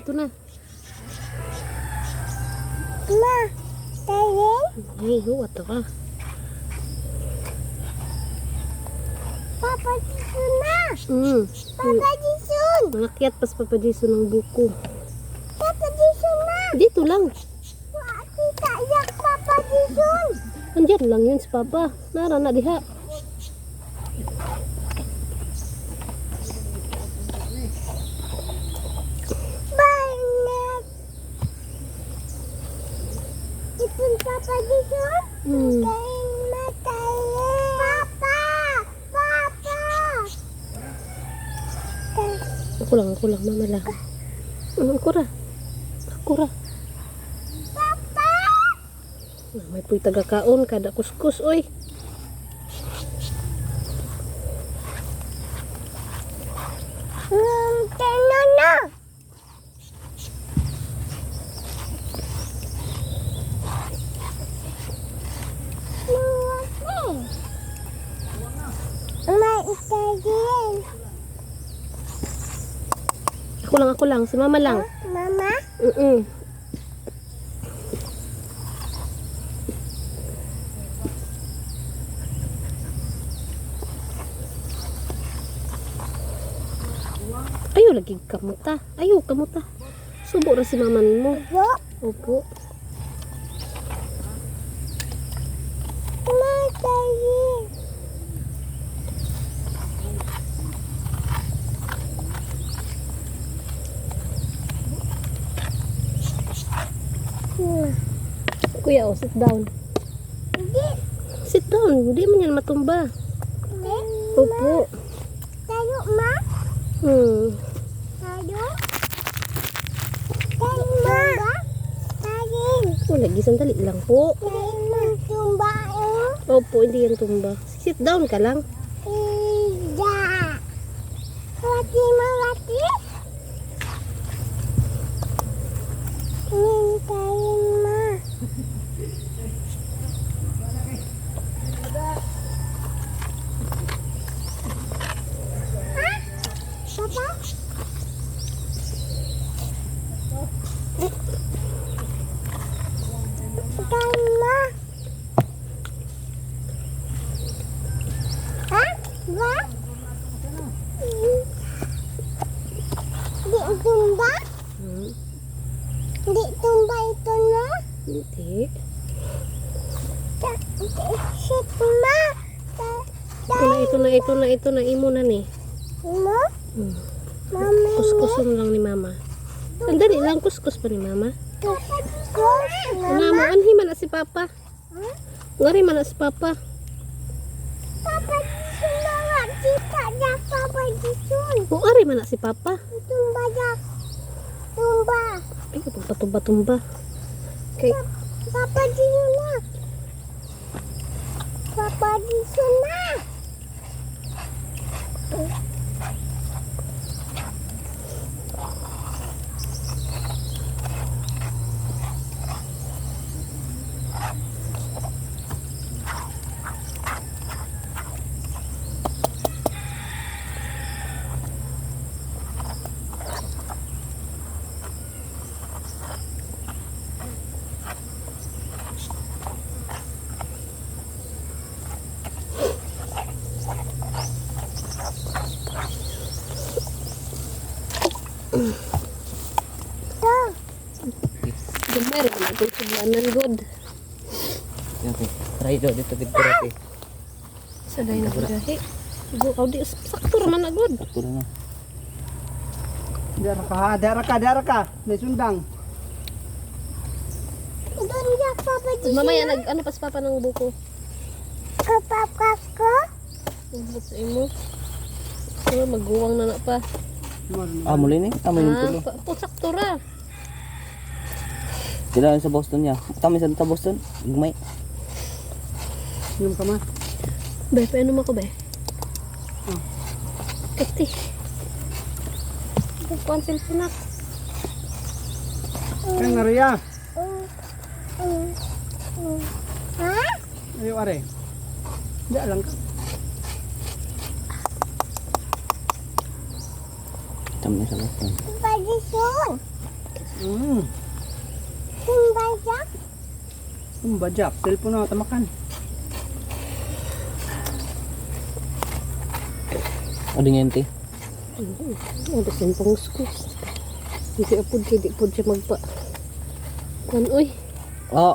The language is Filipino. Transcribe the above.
ito na. Ma, tayo. Ay, huwat ka. Papa Jason na. Papa Jason. Mangakyat pas Papa Jason ng buko. Papa Jason na. Dito lang. Kita yak Papa Jason. Andiyan lang yun si Papa. Nara na diha. Banyak. Itu Papa Jason. Kain matanya. Papa. Papa. Ako lang, mama lang. Ako ra. Papa. May puy taga-kaon, kada kuskus, oy. Teno na. May itajin. Ako lang, si mama lang. Mama? Ayaw lagi kamuta. Ayaw kamuta. Subo ra si mama mo. Yo. Opo. May itajin. Kuya, oh, sit down. Hindi. Sit down. Hindi man yan matumba. Hindi. Opo. Tayo, ma. Tayo. Tayo, ma. Tayo. Oh, lagi sandali lang po. Tayo, tumba. Opo, hindi yan tumba. Sit down ka lang. Ida. Wati, ma, wati. Hintayin, ma. Ha? Papa? Hintayin, ma. Ha? Ba? Di tumba? Di tumba ito na? Hindi. Shit, ma. Ito na. Imo na ni. Mo? Mami. Kuskuson lang ni mama. Sandali lang, kuskus pa ni mama. Kuskus. Mama, anhi man na si Papa. Ngari man na si Papa. Papa Jason na nga. Kita niya Papa Jason. O, ari man na si Papa. Tumba niya. Tumba. Ay, tumba. Okay. Papa Jason na. Papa Jason na. Ito. Gamay rin na itong sudlanan, God. Okay. Try daw dito dito rati. Sa dahin na bigahe. Igo, di sakto raman na, God. Ito na. Dara ka. May sundang. Doon niya Papa Jason. Mamaya, ano pas Papa ng buko? Kapapa ko. Ibot sa imo. Oh, magguwang na pa. Muli ni. Tama yung tulo. Sakto ra. Sila sa Boston niya. Tama sa Boston. Gumay. Inom ka ma. Be, painom ako, be. Kati. Kukuhan cellphone ako. Kaya nga riya. Ha? Ayaw are. Diyan lang ka. Tama sa Boston. Papa Jason. Kumbaya. Bajak. Telepon na tamakan. O di ngenti. Ada simpong skus. Hindi apod kaya di po siya magpa. Kuan, uy. Oh,